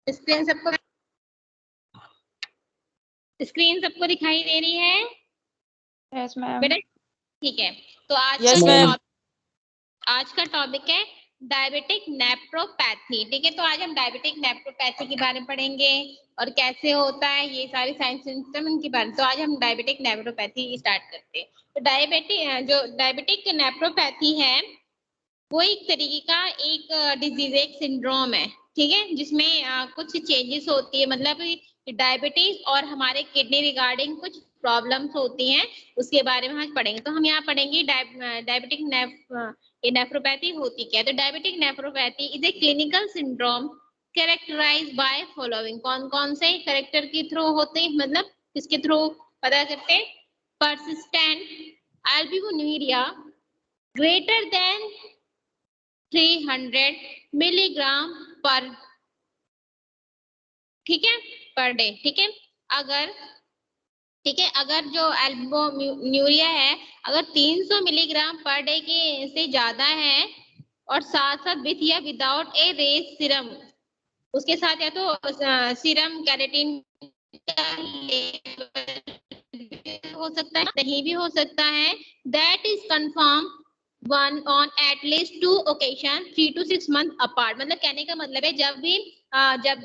Screen सबको दिखाई दे रही है? Yes ma'am. बेटा ठीक है, तो आज का टॉपिक है डायबिटिक नेफ्रोपैथी। ठीक है, तो आज हम डायबिटिक नेफ्रोपैथी के बारे में पढ़ेंगे और कैसे होता है ये सारी साइंस सिस्टम इनके बारे में। तो आज हम डायबिटिक नेफ्रोपैथी स्टार्ट करते हैं। तो डायबिटिक नेफ्रोपैथी है वो एक तरीके का एक डिजीज, एक सिंड्रोम है, ठीक है, जिसमें कुछ चेंजेस होती है, मतलब डायबिटीज और हमारे किडनी रिगार्डिंग कुछ प्रॉब्लम्स होती हैं, उसके बारे में आज पढ़ेंगे। तो हम यहाँ पढ़ेंगे डायबिटिक नेफ्रोपैथी होती क्या है। तो diabetic nephropathy is a clinical syndrome characterize by following. कौन कौन से कैरेक्टर के थ्रू होते हैं, मतलब किसके थ्रू पता करते हैं? परसिस्टेंट अल्ब्यूमिनुरिया ग्रेटर देन 300 मिलीग्राम पर, ठीक है, पर डे। ठीक है, अगर जो एल्बुमिनुरिया है अगर 300 मिलीग्राम पर डे के से ज्यादा है और साथ साथ विथ या विदाउट ए रेज सीरम, उसके साथ या तो सीरम कैरेटिन हो सकता है, नहीं भी हो सकता है, that is confirm one on at least 2 occasion 3 to 6 month apart। मतलब कहने का मतलब है जब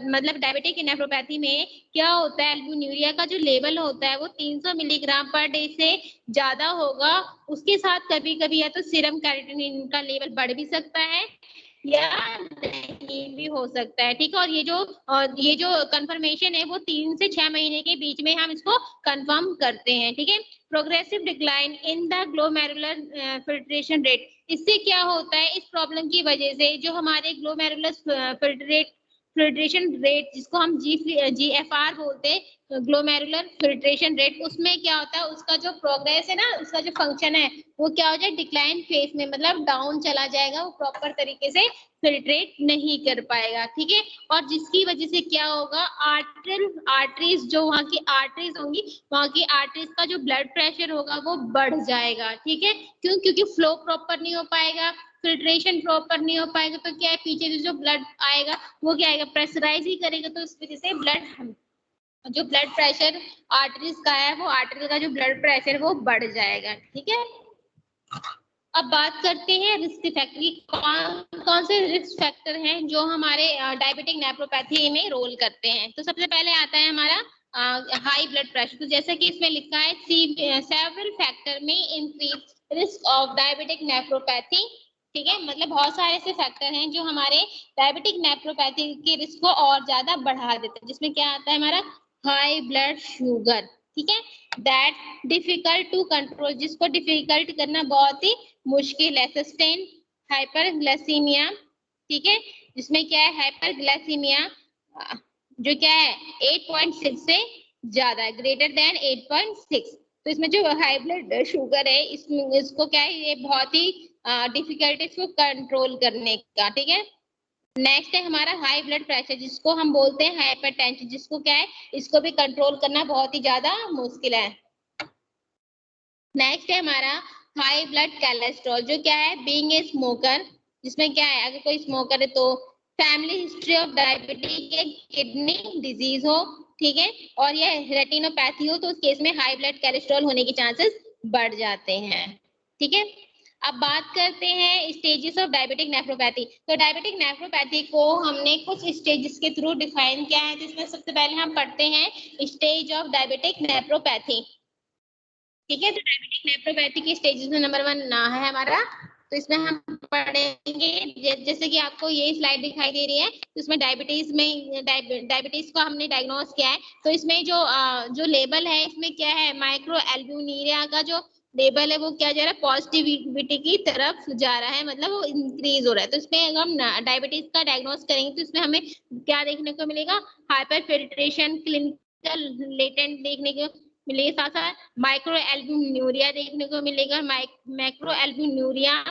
मतलब डायबिटिक नेफ्रोपैथी में क्या होता है, एल्ब्यूमिनुरिया का जो लेवल होता है वो 300 मिलीग्राम पर डे से ज्यादा होगा, उसके साथ कभी कभी या तो सीरम कैरेटिनिन का लेवल बढ़ भी सकता है या नहीं भी हो सकता है। ठीक है, और ये जो कंफर्मेशन है वो 3 से 6 महीने के बीच में हम इसको कंफर्म करते हैं। ठीक है, progressive decline in the glomerular filtration rate. इससे क्या होता है, इस प्रॉब्लम की वजह से जो हमारे ग्लोमेरुलर फिल्ट्रेशन रेट, जिसको हम GFR बोलते हैं, ग्लोमेरुलर फिल्ट्रेशन रेट, उसमें क्या होता है, उसका जो प्रोग्रेस है ना, उसका जो फंक्शन है वो क्या हो जाए, डिक्लाइन फेज में, मतलब डाउन चला जाएगा, वो प्रॉपर तरीके से फिल्ट्रेट नहीं कर पाएगा। ठीक है, और जिसकी वजह से क्या होगा, आर्टरीज, जो वहाँ की आर्टरीज होंगी, वहाँ की आर्टरीज का जो ब्लड प्रेशर होगा वो बढ़ जाएगा। ठीक है, क्योंकि फ्लो प्रॉपर नहीं हो पाएगा, फिल्ट्रेशन प्रॉपर नहीं हो पाएगा, तो क्या है, पीछे से जो ब्लड आएगा वो क्या आएगा, प्रेशराइज ही करेगा, तो इस वजह से जो ब्लड प्रेशर आर्टरीज का है, वो आर्टरी का जो ब्लड प्रेशर वो बढ़ जाएगा। ठीक है, अब बात करते हैं रिस्क फैक्टर। कौन से रिस्क फैक्टर हैं जो हमारे डायबिटिक नेफ्रोपैथी में रोल करते हैं। तो सबसे पहले आता है हमारा हाई ब्लड प्रेशर। तो जैसा कि इसमें लिखा है, सेवरल फैक्टर में increase risk of diabetic nephropathy. ठीक है, मतलब बहुत सारे ऐसे फैक्टर हैं जो हमारे डायबिटिक नेफ्रोपैथी के रिस्क को और ज्यादा बढ़ा देते हैं, जिसमें क्या आता है हमारा हाई ब्लड शुगर। ठीक है, दैट डिफिकल्ट टू कंट्रोल, जिसको डिफिकल्ट करना बहुत ही मुश्किल है। सस्टेन हाइपरग्लाइसीमिया, ठीक है, जिसमें क्या है, हाइपरग्लाइसीमिया जो क्या है 8.6 से ज्यादा है, ग्रेटर देन 8.6। तो इसमें जो हाई ब्लड शुगर है, इसको क्या है, ये बहुत ही डिफिकल्ट है इसको कंट्रोल करने का। ठीक है, नेक्स्ट है हमारा हाई ब्लड प्रेशर, जिसको हम बोलते हैं हाइपरटेंशन, जिसको क्या है, इसको भी कंट्रोल करना बहुत ही ज्यादा मुश्किल है। नेक्स्ट है हमारा हाई ब्लड कोलेस्ट्रॉल, जो क्या है, बीइंग ए स्मोकर, जिसमें क्या है, अगर कोई स्मोकर है तो family history of diabetes, kidney disease हो, ठीक है, और यह रेटिनोपैथी हो, तो उस केस में हाई ब्लड कोलेस्ट्रॉल होने के चांसेस बढ़ जाते हैं। ठीक है, अब बात करते हैं स्टेजेस ऑफ डायबिटिक नेफ्रोपैथी। तो डायबिटिक नेफ्रोपैथी को हमने कुछ स्टेजेस के थ्रू डिफाइन किया है, जिसमें सबसे पहले हम पढ़ते हैं स्टेज ऑफ डायबिटिक नेफ्रोपैथी। ठीक है, तो डायबिटिक नेफ्रोपैथी के स्टेजेस में नंबर 1 ना है हमारा, तो इसमें हम पढ़ेंगे, जैसे कि आपको ये स्लाइड दिखाई दे रही है, तो इसमें डायबिटीज को हमने डायग्नोस किया है। तो इसमें जो लेवल है, इसमें क्या है, माइक्रो एल्ब्यूमिनुरिया का जो लेवल है वो क्या जा रहा है, पॉजिटिविटी की तरफ जा रहा है, मतलब वो इंक्रीज हो रहा है। तो इसमें अगर हम डायबिटीज का डायग्नोस करेंगे तो इसमें हमें क्या देखने को मिलेगा, हाइपर फिल्ट्रेशन क्लिनिकल लेटेंट देखने को मिलेगी, साथ साथ माइक्रो एल्ब्यूमिनुरिया देखने को मिलेगा, मैक्रो एल्ब्यूमिनुरिया,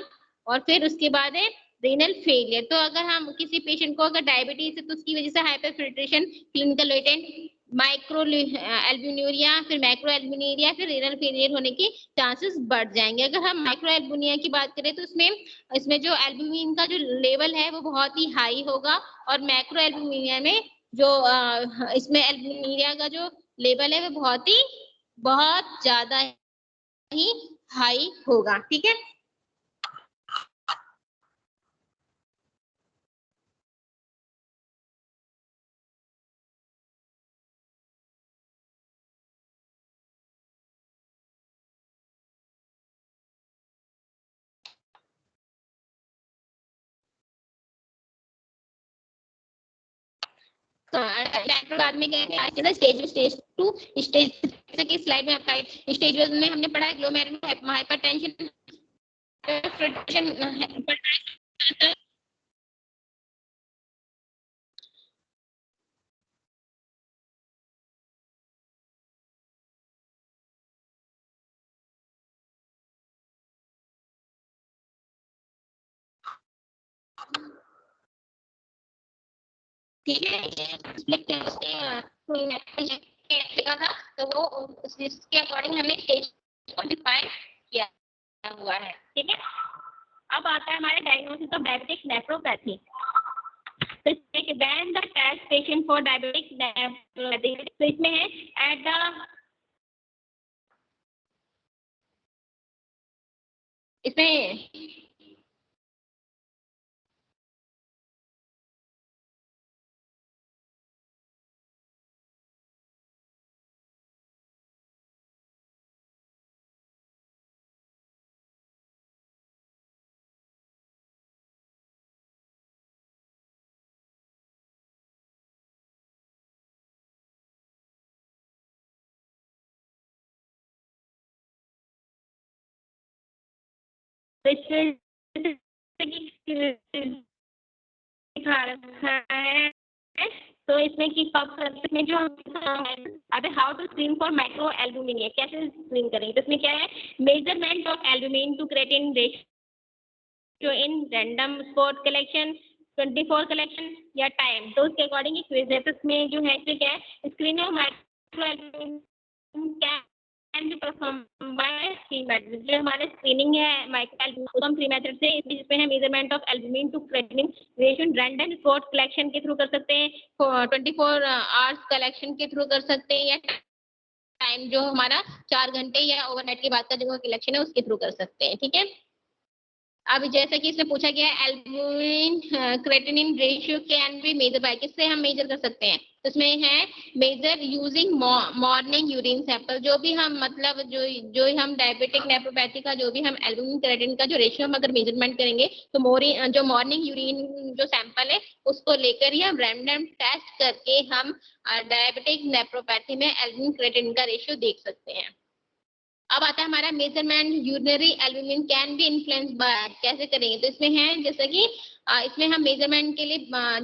और फिर उसके बाद है रीनल फेलियर। तो अगर हम किसी पेशेंट को अगर डायबिटीज है तो उसकी वजह से hyper filtration clinical latent micro albuminuria, फिर मैक्रो एल्ब्यूमिनुरिया, फिर रीनल फेलियर होने की चांसेस बढ़ जाएंगे। अगर हम माइक्रो एल्ब्यूमिनुरिया की बात करें तो इसमें जो एल्ब्यूमिन का जो लेवल है वो बहुत ही हाई होगा, और मैक्रो एल्ब्यूमिनुरिया में जो इसमें एल्बुमिनिया का जो लेवल है वो बहुत ज्यादा ही हाई होगा। ठीक है, बाद में क्या स्टेज 2 स्टेज, जैसे कि स्लाइड में आपका स्टेज 1 में हमने पढ़ा है ग्लोमेरुलर हाइपरटेंशन, ठीक है, था तो वो इसके अकॉर्डिंग हमने स्टेज को डिफाइन किया हुआ है। ठीक है, अब आता है हमारे डायग्नोसिस ऑफ डायबिटिक नेफ्रोपैथी। तो when the test patient for diabetic nephropathy, तो इसमें है at the इसमें दिखा रखा है। तो इसमें कि में जो अबे how to screen for microalbumin, कैसे स्क्रीन करेंगे, तो इसमें क्या है measurement of albumin to creatinine ratio in random spot collection, 24 collection या टाइम, तो उसके अकॉर्डिंग एक क्विज है। तो इसमें जो है इसमें क्या है स्क्रीनिंग ऑफ माइक्रो एल्बुमिन क्या जो हमारे स्क्रीनिंग है माइक्रो हम 3 मेथड से, जिसमें है measurement of albumin to creatinine ratio random spot collection के थ्रू कर सकते हैं, 24 आवर्स कलेक्शन के थ्रू कर सकते हैं, या टाइम जो हमारा 4 घंटे या ओवरनाइट के बाद का जो कलेक्शन है उसके थ्रू कर सकते हैं। ठीक है, अब जैसा कि इसमें पूछा गया है albumin creatinine ratio can be measure by, किससे हम मेजर कर सकते हैं, तो इसमें है measure using morning urine sample. जो भी हम मतलब जो हम डायबिटिक नेफ्रोपैथी का जो भी हम एल्बुमिन क्रिएटिनिन का जो रेशियो हम अगर मेजरमेंट करेंगे तो जो मॉर्निंग यूरिन जो सैंपल है उसको लेकर ही हम रैंडम टेस्ट करके हम डायबिटिक नेफ्रोपैथी में एल्बुमिन क्रिएटिनिन का रेशियो देख सकते हैं। अब आता है हमारा measurement urinary albumin can be influence by, कैसे करेंगे, तो इसमें है जैसे कि इसमें हम मेजरमेंट के लिए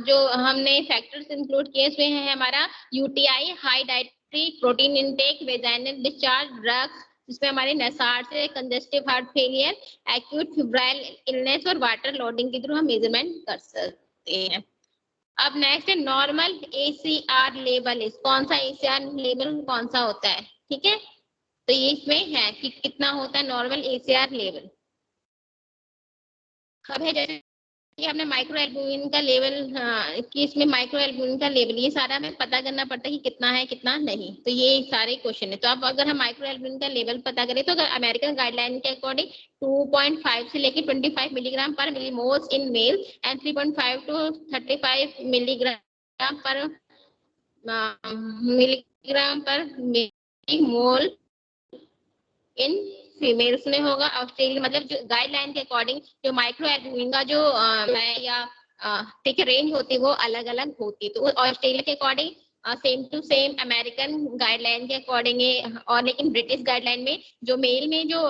जो हमने फैक्टर्स इंक्लूड किए इसमें है हमारा UTI, high dietary protein intake, vaginal discharge, drugs, जिसमें हमारे नसार से congestive heart failure, acute febrile illness और वाटर लोडिंग के थ्रू हम मेजरमेंट कर सकते हैं। अब नेक्स्ट है नॉर्मल एसीआर लेवल, कौन सा एसीआर लेवल कौन सा होता है। ठीक है, तो ये इसमें है कि कितना होता है नॉर्मल एसीआर लेवल। अब है जैसे कि हमने माइक्रो एल्बुमिन का लेवल, कि इसमें माइक्रो एल्बुमिन का लेवल ये सारा हमें पता करना पड़ता है कि कितना है कितना नहीं, तो ये सारे क्वेश्चन है। तो अब अगर हम माइक्रो एल्बुमिन का लेवल पता करें तो अगर अमेरिकन गाइडलाइन के अकॉर्डिंग 2.5 से लेकर 25 milligram per millimole in male and 3.5 to 35 milligram per millimole in females में होगा। ऑस्ट्रेलिया मतलब जो गाइडलाइन के अकॉर्डिंग जो माइक्रो एल्बुमिन का जो ठीक है रेंज होती है वो अलग अलग होती है। तो ऑस्ट्रेलिया के according same to same American guideline के अकॉर्डिंग है, और लेकिन ब्रिटिश गाइडलाइन में जो मेल में जो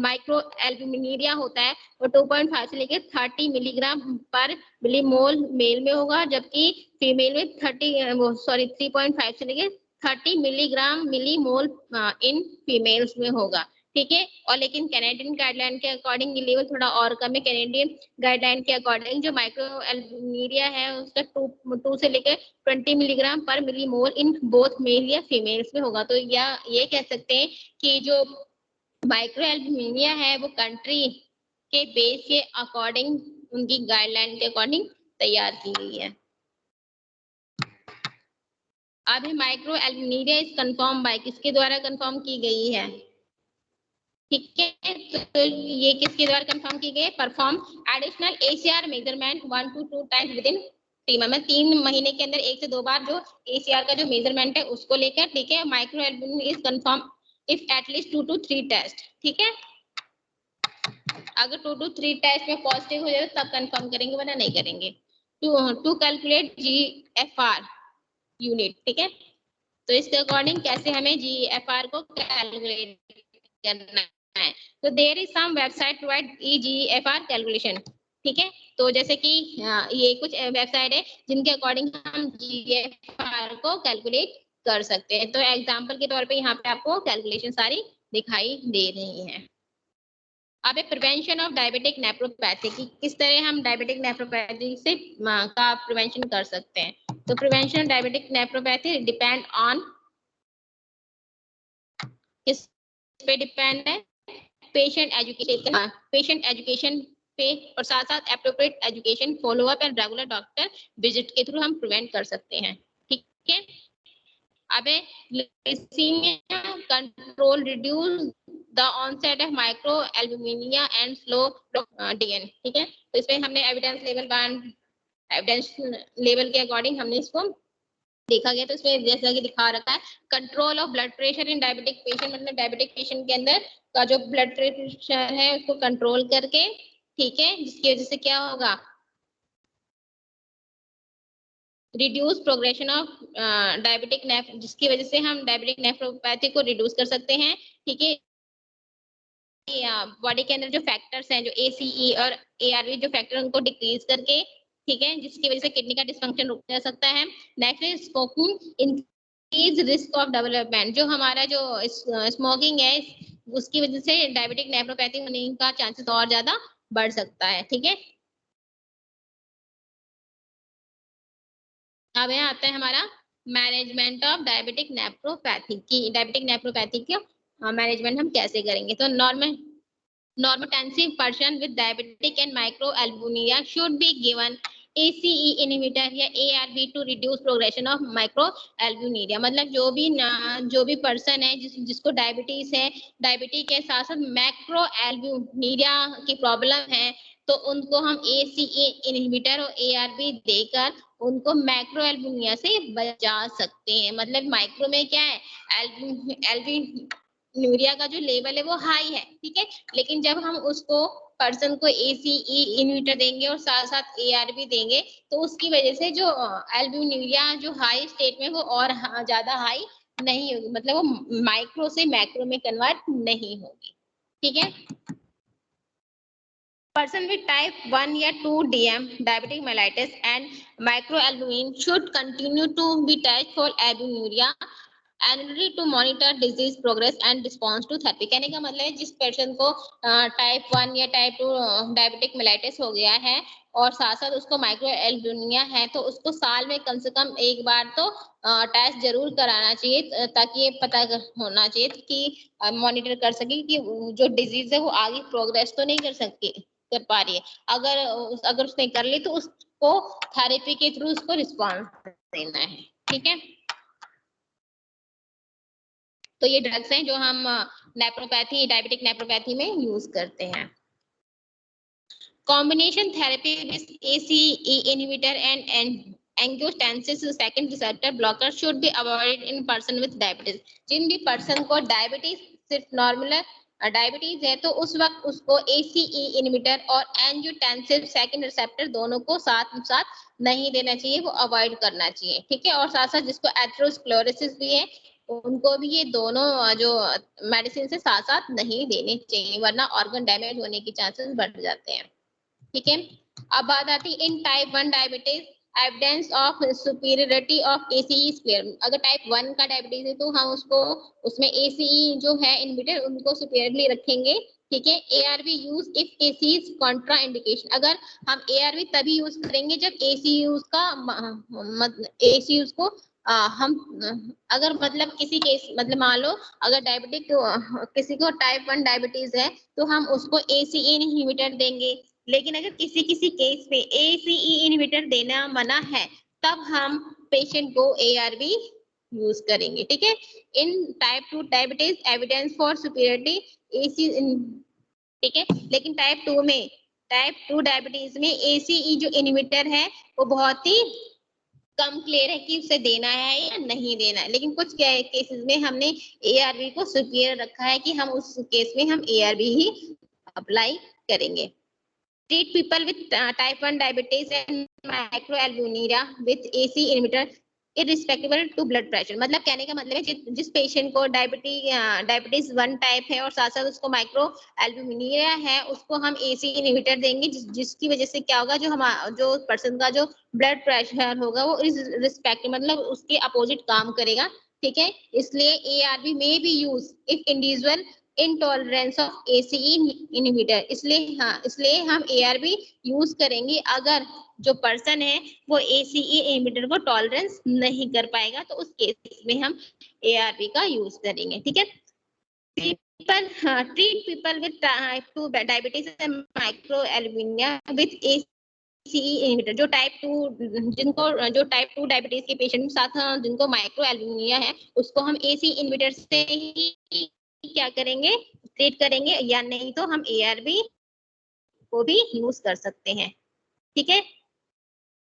माइक्रो एल्बुमिनिरिया होता है वो 2.5 से लेकर 30 मिलीग्राम पर मिलीमोल मेल में होगा, जबकि फीमेल में 3.5 से लेकर 30 मिलीग्राम मिलीमोल इन फीमेल्स में होगा। ठीक है, और लेकिन कैनेडियन गाइडलाइन के अकॉर्डिंग ये लेवल थोड़ा और कम है। कैनेडियन गाइडलाइन के अकॉर्डिंग जो माइक्रो एल्बुमिनिरिया है उसका 2 से लेकर 20 milligram per millimole in both male या फीमेल्स में होगा। तो ये कह सकते हैं कि जो माइक्रो एल्बुमिनिया है वो कंट्री के बेस के अकॉर्डिंग उनकी गाइडलाइन के अकॉर्डिंग तैयार की गई है। अभी micro albuminuria is confirm bye, किसके द्वारा कंफर्म की गई है? ठीक है, तो ये किसके द्वारा कंफर्म की गई? Perform additional ACR measurement 1 to 2 times with in 3 month, 3 महीने के अंदर 1 से 2 बार जो एसीआर का जो मेजरमेंट है उसको लेकर, ठीक है। Microalbumin is confirm if at least 2 to 3 test, ठीक है। अगर 2 to 3 टेस्ट में पॉजिटिव हो जाए तब कंफर्म करेंगे, वरना नहीं करेंगे। टू कैलकुलेट जीएफआर यूनिट, ठीक है। तो इसके अकॉर्डिंग कैसे हमें जीएफआर को कैलकुलेट करना है, तो there is some website provide GFR calculation, ठीक है। तो जैसे कि ये कुछ वेबसाइट है जिनके अकॉर्डिंग हम जीएफआर को कैलकुलेट कर सकते हैं। तो एग्जांपल के तौर पे यहाँ पे आपको कैलकुलेशन सारी दिखाई दे रही है। अब प्रिवेंशन ऑफ डायबिटिक नेफ्रोपैथी की किस तरह हम डायबिटिक नेफ्रोपैथी से का प्रिवेंशन कर सकते हैं। तो prevention of diabetic nephropathy depend on, किस पे डिपेंड है? पेशेंट एजुकेशन पे, और साथ साथ appropriate education, follow up and regular doctor visit के थ्रू हम प्रिवेंट कर सकते हैं, ठीक है। अबे glycaemia control reduce the onset of micro albuminuria and slow DN, ठीक है। तो इसमें हमने एविडेंस लेवल के अकॉर्डिंग हमने इसको देखा गया। तो इसमें जैसा कि दिखा रखा है, control of blood pressure in diabetic patient, मतलब डायबिटिक पेशेंट के अंदर का जो ब्लड प्रेशर है उसको कंट्रोल करके, ठीक है, जिसकी वजह से क्या होगा? रिड्यूस प्रोग्रेशन ऑफ डायबिटिक जिसकी वजह से हम डायबिटिक नेफ्रोपैथी को रिड्यूस कर सकते हैं, ठीक है। बॉडी के अंदर जो फैक्टर्स हैं, जो एसीई और एआरबी जो फैक्टर, उनको डिक्रीज करके, ठीक है, जिसकी वजह से किडनी का डिसफंक्शन रुक जा सकता है। Next is smoking increase risk of development, जो हमारा जो स्मोकिंग है उसकी वजह से डायबिटिक नेफ्रोपैथी होने का चांसेस और ज्यादा बढ़ सकता है, ठीक है। अब यहाँ आता है हमारा मैनेजमेंट ऑफ डायबिटिक नेफ्रोपैथी की, डायबिटिक नेफ्रोपैथी का मैनेजमेंट हम कैसे करेंगे। तो normotensive person with diabetic and microalbuminia should be given ACE inhibitor या ARB to reduce progression of microalbuminia, मतलब जो भी पर्सन है जिसको डायबिटीज है, डायबिटीज के साथ साथ मैक्रोएल्बुमिनिया की प्रॉब्लम है, तो उनको हम ACE इनहिबिटर और ARB देकर उनको मैक्रोएल्बुमिनिया से बचा सकते हैं। मतलब माइक्रो में क्या है, यूरिया का जो लेवल है वो हाई है, ठीक है। लेकिन जब हम उसको पर्सन को एसीई इनहिबिटर देंगे और साथ साथ एआरबी देंगे, तो उसकी वजह से जो एल्ब्यूमिनिया जो हाई स्टेट में वो और ज्यादा हाई नहीं होगी, मतलब वो माइक्रो से मैक्रो में कन्वर्ट नहीं होगी, ठीक है। Person with type 1 या 2 DM diabetic mellitus and microalbumin should continue to be tested for albuminuria annually to monitor disease progress and response to therapy। कहने का मतलब है जिस पर्सन को टाइप 1 या टाइप 2 डायबिटिक मेलाइटिस हो गया है और साथ साथ उसको माइक्रो एल्बुमिनिया है, तो उसको साल में कम से कम एक बार तो टेस्ट जरूर कराना चाहिए, ताकि ये पता होना चाहिए कि मॉनिटर कर सके कि जो डिजीज है वो आगे प्रोग्रेस तो नहीं कर पा रही है। अगर उसने कर ली तो उसको थेरेपी के थ्रू उसको रिस्पॉन्स देना है, ठीक है। तो ये ड्रग्स हैं जो हम नेफ्रोपैथी, डायबिटिक नेफ्रोपैथी में यूज करते हैं। Combination therapy with ACE inhibitor and angiotensin second receptor blocker should be avoided in person with diabetes। जिन भी पर्सन को डायबिटीज सिर्फ नॉर्मल डायबिटीज है तो उस वक्त उसको ACE इनहिबिटर और एंजियोटेंसिन सेकंड रिसेप्टर दोनों को साथ साथ नहीं देना चाहिए, वो अवॉइड करना चाहिए, ठीक है। और साथ साथ जिसको एथेरोस्क्लेरोसिस भी है उनको भी ये दोनों जो मेडिसिन से साथ साथ नहीं देने चाहिए, वरना ऑर्गन डैमेज होने के चांसेस बढ़ जाते हैं, ठीक है। अब बात आती है in type 1 diabetes evidence of superiority of ACE square. अगर टाइप 1 का डायबिटीज है तो हम उसको उसमें ACE जो है इनहिबिटर उनको सुपीरियरली रखेंगे, ठीक है। ARB use if ACE is Contra indication. अगर हम ARB तभी यूज करेंगे जब ACE का ACE को हम अगर मतलब किसी केस मतलब मान लो अगर डायबिटिक किसी को टाइप 1 डायबिटीज है तो हम उसको ACE इनहिबिटर देंगे, लेकिन अगर किसी केस में ACE इनहिबिटर देना मना है तब हम पेशेंट को ARB यूज करेंगे, ठीक है। In type 2 diabetes evidence for superiority ACE, ठीक है। लेकिन टाइप 2 डायबिटीज में एसीई जो इनहिबिटर है वो बहुत ही कम क्लियर है कि उसे देना है या नहीं देना है, लेकिन कुछ केसेस में हमने एआरबी को सुपीरियर रखा है कि हम उस केस में हम एआरबी ही अप्लाई करेंगे। Treat people with type 1 diabetes and microalbuminuria with ACE inhibitor irrespective to blood pressure. मतलब कहने का मतलब है जिस पेशेंट को डायबिटीज 1 टाइप है और साथ साथ उसको माइक्रो एल्बुमिनिया है, उसको हम एसी इनहिबिटर देंगे, जिसकी वजह से क्या होगा, जो पर्सन का जो ब्लड प्रेशर होगा वो इस रिस्पेक्ट मतलब उसके अपोजिट काम करेगा, ठीक है। इसलिए एआरबी में B use if individual intolerance of ACE inhibitor. इसलिए हम एआरबी यूज करेंगे अगर जो पर्सन है वो एसीई इनहिबिटर को टॉलरेंस नहीं कर पाएगा, तो उस केस में हम एआरबी का यूज करेंगे, ठीक है। Treat people with type 2 diabetes and microalbuminuria with ACE inhibitor. जो टाइप 2 डायबिटीज के पेशेंट साथ जिनको माइक्रोएल्बुमिनिया है, उसको हम एसी इनहिबिटर से ही क्या करेंगे, ट्रीट करेंगे, या नहीं तो हम एआरबी को भी यूज कर सकते हैं, ठीक है।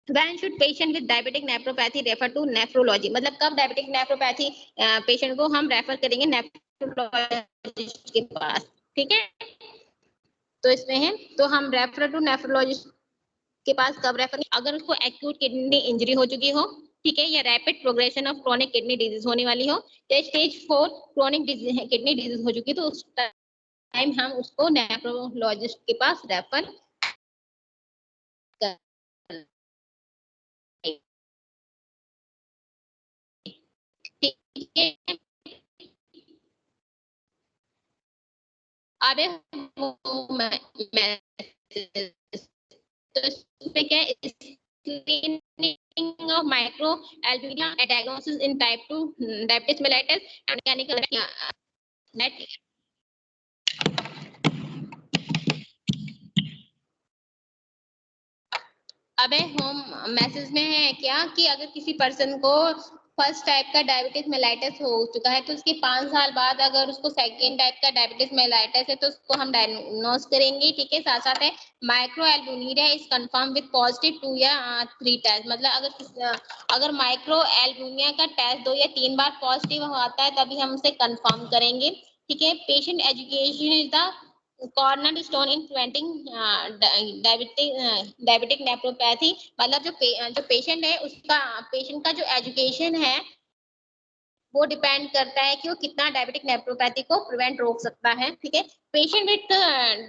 When should patient with diabetic nephropathy refer to nephrology? मतलब कब डायबिटिक नेफ्रोपैथी पेशेंट को हम रेफर करेंगे नेफ्रोलॉजिस्ट के पास, ठीक है। तो इसमें है, तो हम रेफर टू नेफ्रोलॉजिस्ट के पास कब रेफर, अगर उसको एक्यूट किडनी इंजरी हो चुकी हो, ठीक है, या rapid progression of chronic kidney disease होने वाली हो, या स्टेज 4 क्रोनिक किडनी डिजीज हो चुकी, तो उस टाइम हम उसको नेफ्रोलॉजिस्ट के पास रेफर कर, ठीक है। अरे वो मैं तो इसमें क्या है, screening of micro albuminuria diagnosis in type 2 diabetes mellitus and mechanical net. अबे होम मैसेज में है क्या कि अगर किसी पर्सन को फर्स्ट टाइप का डायबिटीज मेलाइटिस हो चुका है, तो उसके 5 साल बाद अगर उसको सेकेंड टाइप का डायबिटीज मेलाइटिस है, तो उसको हम डायग्नोस करेंगे, ठीक है। साथ साथ है micro albuminuria is confirm with positive 2 या 3 टेस्ट। मतलब अगर माइक्रो एल्बुमिनिया का टेस्ट 2 या 3 बार पॉजिटिव आता है, तभी हम उसे कंफर्म करेंगे, ठीक है। Patient education is the cornerstone in preventing diabetic nephropathy. मतलब जो पेशेंट है, उसका पेशेंट का जो एजुकेशन है वो डिपेंड करता है कि वो कितना डायबिटिक नेफ्रोपैथी को प्रिवेंट रोक सकता है, ठीक है। Patient with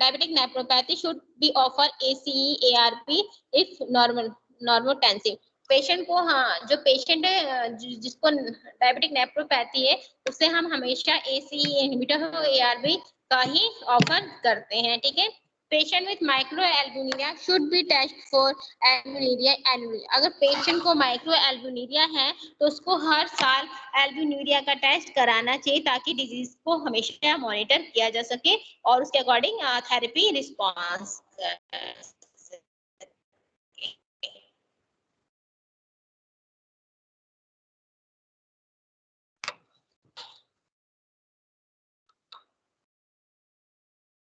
diabetic nephropathy should be offer ACE ARB if normotensive. Patient को, हाँ, जो पेशेंट है जिसको डायबिटिक नेफ्रोपैथी है, उससे हम हमेशा एसीई इनहिबिटर और एआरबी का ही ऑफर करते हैं, ठीक है। Patient with micro albuminuria should be test for albuminuria annually. अगर पेशेंट को माइक्रो एल्बुमिनिया है, तो उसको हर साल एल्बुमिनिया का टेस्ट कराना चाहिए, ताकि डिजीज को हमेशा मॉनिटर किया जा सके और उसके अकॉर्डिंग थेरेपी रिस्पॉन्स